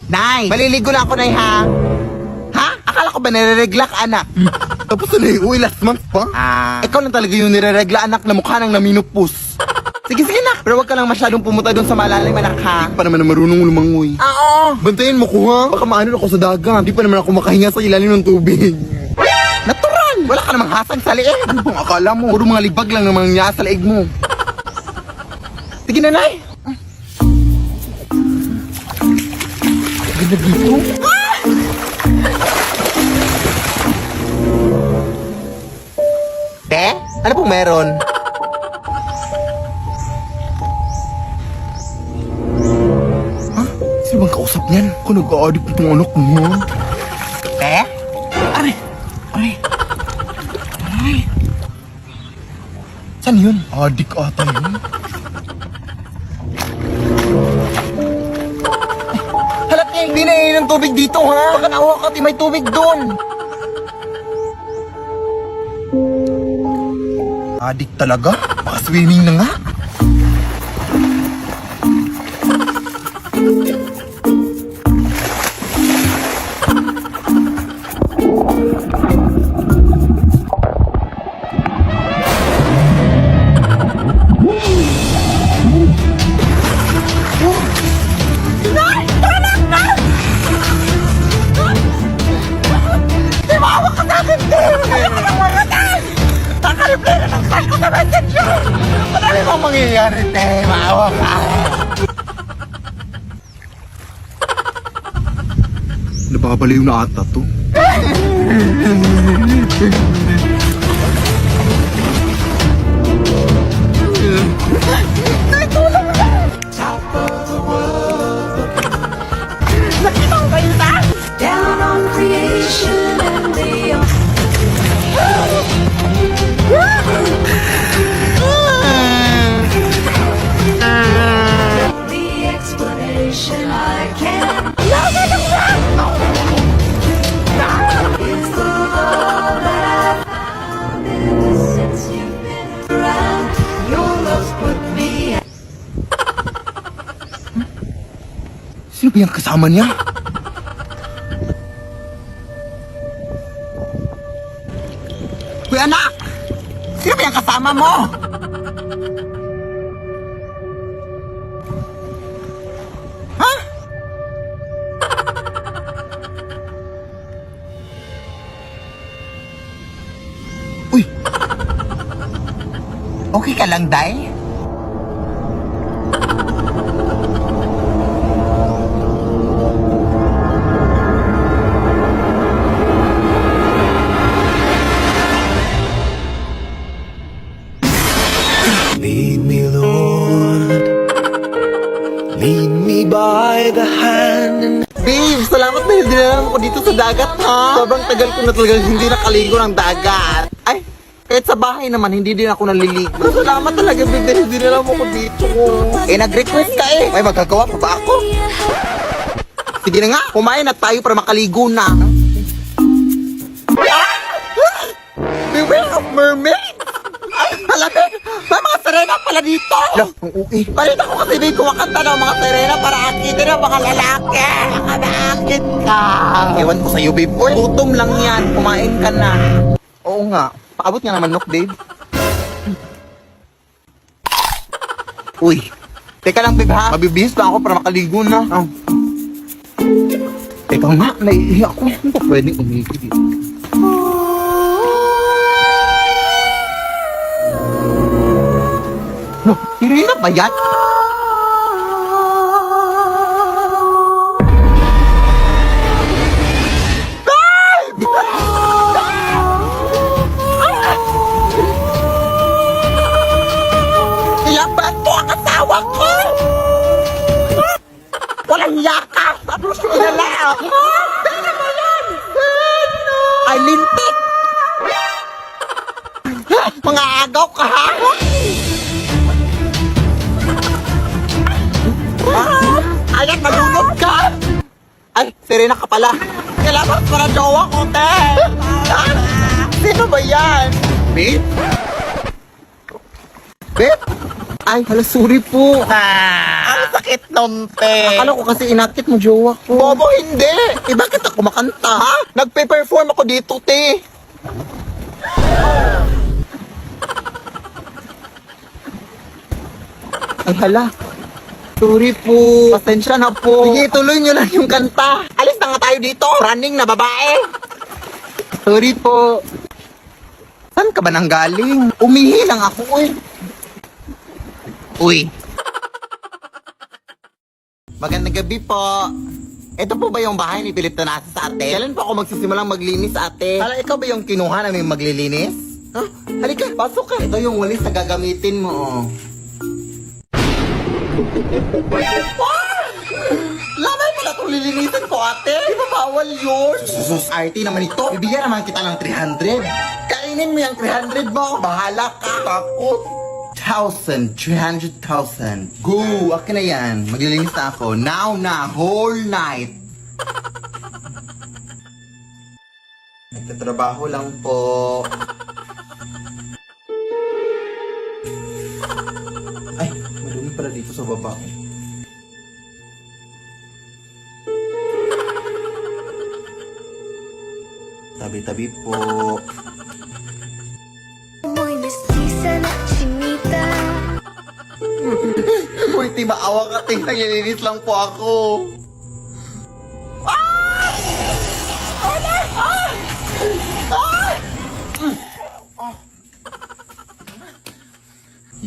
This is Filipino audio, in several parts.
Nay, maliligo na ako, Nay, ha? Ha? Akala ko ba nireregla ka, anak? Tapos na uy, last month pa. Ikaw lang talaga yung nireregla, anak, na mukha nang naminupus. Sige, sige, nak. Pero huwag ka lang masyadong pumunta doon sa malalim, anak, ha? Pa naman na marunong lumangoy. Oo. Bantayan mo ko ha. Baka maano ako sa dagat. Di pa naman ako makahinga sa ilalim ng tubig. Natural! Wala ka namang hasang sa liig. Ano bang akala mo? Puro mga libag lang naman niya sa leeg mo. Sige na, Nay. Ganda dito. Te? Ano pong meron? Sino bang kausap niyan? Kung nag-a-addict itong anak mo ha? Te? Aray! Aray! Aray! Saan yun? Addict ata yun. Halat niya, hindi na ng tubig dito, ha? Baka nakuha ka, may tubig doon. Addict talaga? Baka swimming na nga. Ano bang mangyayari, te? Maawa ka. Nababaliw na ata to. Nakita ko kayo na? Down on creation and the explanation I can't is the love that I've found ever since you've been around. Your love's put me Sino ba yung kasama niya? Kuya, anak! Sino ba yung kasama mo? Ha? Uy! Okay ka lang, Day? Lead me, Lord. Lead me by the hand and Babe, salamat na hindi na ko dito sa dagat, ha? Sobrang tagal ko na talagang hindi nakaligo ng dagat. Ay, kahit sa bahay naman, hindi din ako naliligo. Salamat talaga, babe, dahil hindi na lang ako dito. Eh, nag-request ka eh. Ay, magagawa pa ba ako? Sige na nga, kumain na tayo para makaligo na. Beware of mermaid! Ay, hala, babe, may mga sirena pala dito. Lah, ang uwi. Balita ko kasi babe, kumakanta ng mga sirena para akitin ng mga lalaki. Baka naakit ka. Ewan ko sa'yo, babe. Uy, gutom lang yan. Kumain ka na. Oo nga. Paabot nga naman, look, babe. Uy, teka lang, babe, ha? Mabibihis pa ako para makaligo na. Oh. Teka nga, naiihi ako. Hindi ko pwedeng umigil dito. No, sirena ba yan? Ilaban mo ang asawa ko! Walang yakas! Ano sinala ako? Sino ba yan? Sino? Ay, lintik! Mga agaw ka, ha? Ayan, nalunod ka! Ay, Serena ka pala. Kailangan para jowa ko, te! Sino ba yan? Babe? Babe? Ay, hala, sorry po. Ang sakit nun, te. Akala ko kasi inakit mo, jowa ko. Bobo, hindi. Eh, bakit ako makanta, ha? Nagpe-perform ako dito, te. Ay, hala. Sorry po. Pasensya na po. Sige, tuloy nyo lang yung kanta. Alis na nga tayo dito. Running na babae. Sorry po. Saan ka ba nang galing? Umihi lang ako, eh. Uy. Magandang gabi po. Ito po ba yung bahay ni Philip Tanasa sa ate? Kailan po ako magsisimulang maglinis sa ate? Hala, ikaw ba yung kinuha namin maglilinis? Huh? Halika, pasok ka. Ito yung walis na gagamitin mo, oh. Lamay mo na itong lilinisin ko, ate. Di ba bawal yun? Sus, RT naman ito. Bibigyan naman kita ng 300. Kainin mo yung 300 mo. Bahala ka. Takot. 300,000. Go! Akin na yan. Maglilinis na ako. Now na. Whole night. Nagtatrabaho lang po. Ay, madumi pala dito sa baba. Tabi-tabi po. Muy mestiza na chinita. Uy, di maawa ka, ting. Naglilinis lang po ako.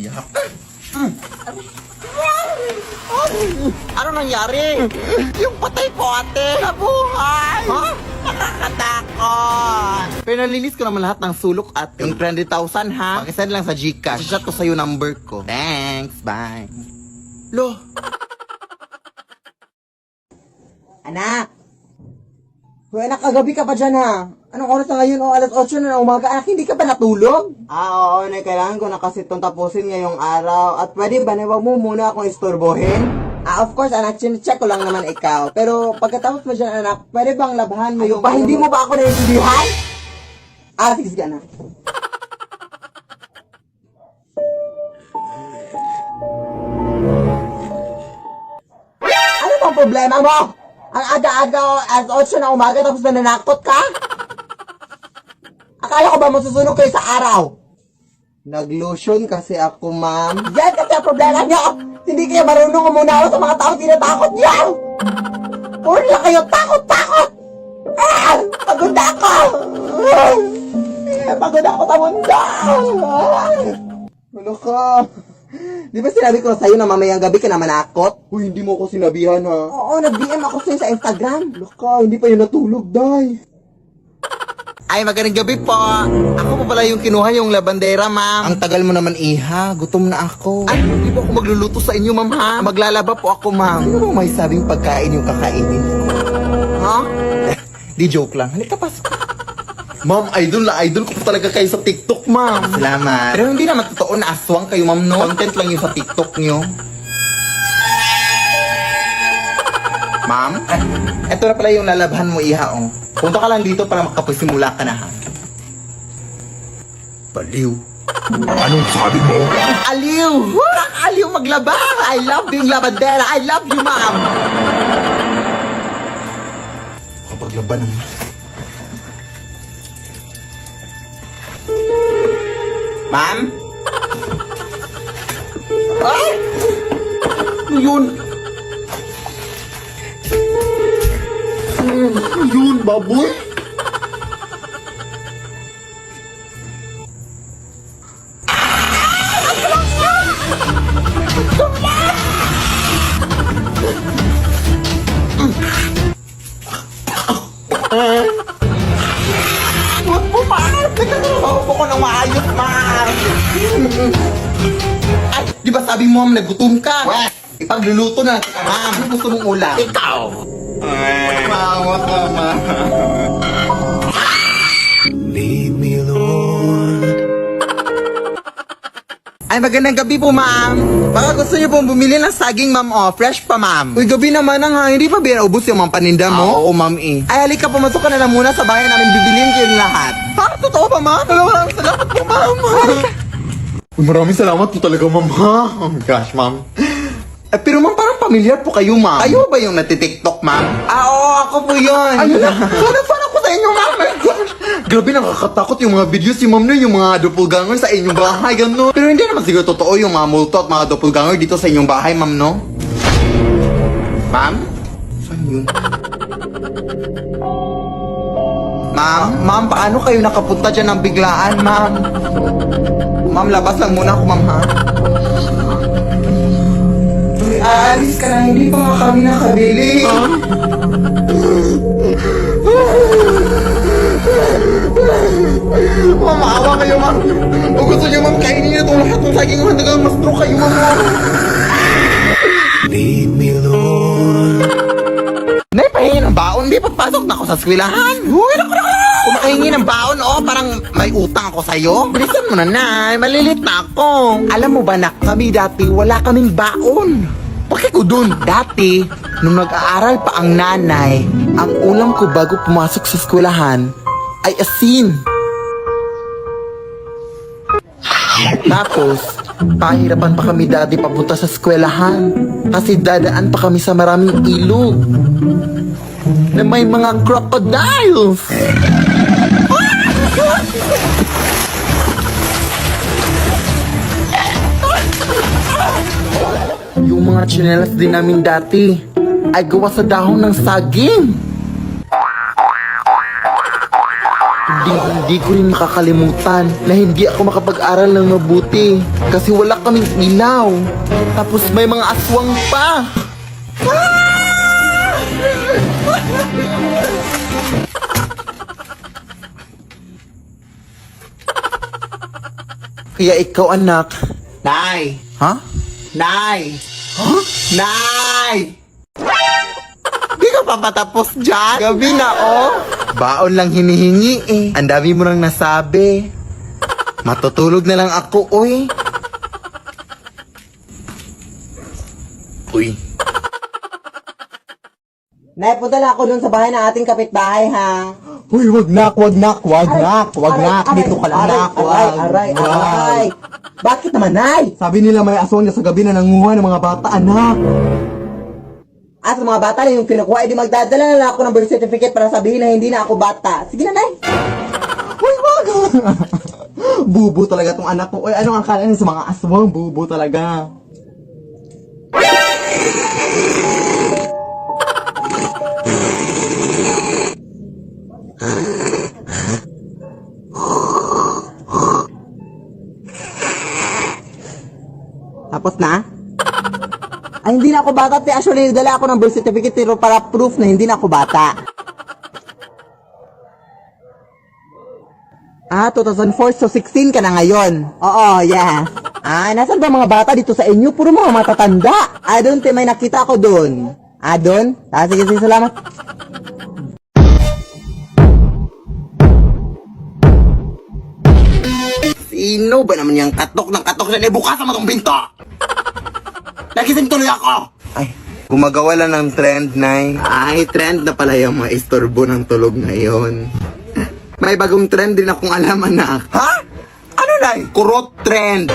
Yak. Ano nangyari? Yung patay ko, ate. Nabuhay! Ha? Nakakatakot! Pero nalinis ko naman lahat ng sulok, ate. Yung 300,000, ha? Pakisend lang sa Gcash. Chat ko sa'yo number ko. Thanks, bye. Lo. Anak! Hoy anak, kagabi ka pa dyan ha. Anong oras na ngayon? O alas 8 na ng umaga. Anak, hindi ka pa natulog? Oo, Nay. Kailangan ko na kasi itong tapusin ngayong araw. At pwede ba na wag mo muna akong istorbohin? Of course anak, check ko lang naman ikaw. Pero pagkatapos mo dyan anak, pwede bang labahan mo yung... Ba, hindi mo ba ako naiintindihan? Sige anak. Ano bang problema mo? Ang aga-aga alas 8 na umaga tapos nananakot ka? Akala ko ba masusunog kayo sa araw? Nag-lotion kasi ako, ma'am. Yan kasi ang problema niyo! Hindi kayo marunong umunawa sa mga tao tinatakot niyo! Puro lang kayo takot-takot! Pagod na ako! Pagod ako sa mundo! Ano ka? Di ba sinabi ko sa'yo na mamayang gabi ka na manakot? Uy, hindi mo ako sinabihan ha. Oo, nag-DM ako sa'yo sa Instagram. Laka, hindi pa yun natulog, day. Ay, magandang gabi po. Ako po pala yung kinuha yung labandera, ma'am. Ang tagal mo naman, iha. Gutom na ako. Ay, hindi po ako magluluto sa inyo, ma'am, ha? Maglalaba po ako, ma'am. Ano bang may sabing pagkain yung kakainin ko? Ha? Di joke lang. Halika, pasok. Ma'am, idol ko po talaga kayo sa TikTok, ma'am. Salamat. Pero hindi naman totoo na aswang kayo, ma'am, no? Content lang yung sa TikTok nyo. Ma'am? Eto na pala yung lalabhan mo, iha, oh. Punta ka lang dito para makapasimula ka na, ha? Baliw. Anong sabi mo? Aliw! Aliw maglaba! I love being labandera! I love you, ma'am! Kapaglaban naman. Ma'am? Ay! Ano yun? Ano yun, baboy? Huwag mo, ma'am! Nagtatrabaho po ko ng maayos, ma'am! Ay, di ba sabi mo, ma'am, nagutom ka? Wes! Ipagluluto na kita, ma'am. Ano gusto mong ulam? Ikaw! Mawa ka, ma'am. Lead me, Lord. Ay, magandang gabi po, ma'am. Baka gusto niyo pong bumili ng saging, ma'am, oh. Fresh pa, ma'am. Uy, gabi naman ang hindi pa binaubos yung mga paninda mo? Oo, ma'am, eh. Ay, halika, pumasok ka na lang muna sa bahay namin. Bibiliin kayo lahat. Ha? Totoo ba, ma'am? Salamat po, ma'am. Maraming salamat po talaga, ma'am, ha? Oh my gosh, ma'am. Pero ma'am, parang pamilyar po kayo, ma'am. Kayo ba yung natitiktok, ma'am? Oo, ako po yun. Ayun na, fan ako sa inyo, ma'am. My gosh. Grabe, nakakatakot yung mga videos si ma'am na yung mga doppelganger sa inyong bahay, gano'n. Pero hindi naman siguro totoo yung mga multo at mga doppelganger dito sa inyong bahay, ma'am, no? Ma'am? Saan yun? Ma'am, paano kayo nakapunta dyan ng biglaan, ma'am? Ma'am, labas lang muna ako, ma'am, ha? Aalis ka na, hindi pa nga kami nakabili. Ma'am, maawa kayo, ma'am. O gusto niyo, ma'am, kainin niyo itong lahat ng saging hanggang mas stroke kayo, ma'am. Leave me, Lord. Nay, pahingi ng baon. Di papasok na ako sa eskwelahan. Uy, naku. Kung makahingi ng baon, parang may utang ako sa'yo. Bilisan mo na, Nay. Malilit na ako. Alam mo ba, nak, kami dati wala kaming baon. Bakit ko dun? Dati, nung nag-aaral pa ang nanay, ang ulam ko bago pumasok sa eskwelahan ay asin. Tapos, pahirapan pa kami dati papunta sa eskwelahan kasi dadaan pa kami sa maraming ilog na may mga crocodiles. Yung mga tsinelas din namin dati ay gawa sa dahon ng saging. Hindi ko rin makakalimutan na hindi ako makapag-aral ng mabuti kasi wala kaming ilaw. Tapos may mga aswang pa. Kaya ikaw, anak. Nay! Ha? Nay! Huh? Nay! Di ka pa patapos dyan? Gabi na, oh! Baon lang hinihingi eh. Ang dami mo nang nasabi. Matutulog na lang ako, oy. Uy. Nay, punta lang ako dun sa bahay ng ating kapitbahay, ha? Uy, wag nak. Dito ka lang, nak. Aray. Bakit naman, Nay? Sabi nila may aswang niya sa gabi na nanguha ng mga bata, anak. At sa mga bata na yung kinukuha, edi magdadala na lang ako ng birth certificate para sabihin na hindi na ako bata. Sige na, Nay. Uy, wag. Bubo talaga tong anak ko. Uy, anong akala niya sa mga aswang? Bubo talaga. Tapos na? Ay, hindi na ako bata. Actually, dala ako ng birth certificate pero para proof na hindi na ako bata. 2004, so 16 ka na ngayon. Oo, yeah. Nasaan ba mga bata dito sa inyo? Puro mga matatanda. Doon, may nakita ako doon. Doon? Sige, salamat. Sino ba naman yung katok ng katok na bukasan mo tong pinto? Nagising tuloy ako! Ay, gumagawa lang ng trend, Nay. Ay, trend na pala yung mga istorbo ng tulog ngayon. May bagong trend din akong alam, anak. Ha? Ano, Nay? Kurot trend.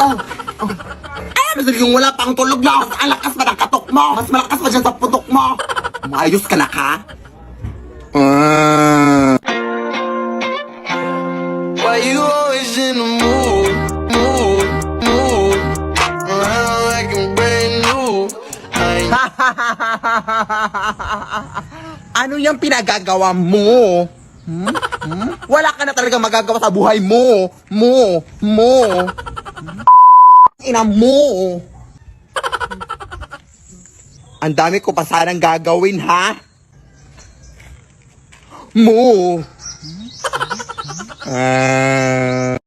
Ay, ano sabi kung wala pang tulog na? Mas alakas pa ng katok mo? Mas malakas pa dyan sa putok mo? Maayos ka na ka? Why you always in the mood? Around like I'm brand new. Ano yung pinagagawa mo? Wala ka na talaga magagawa sa buhay mo. Ina mo. Ang dami ko pa sanang gagawin, ha? Mo.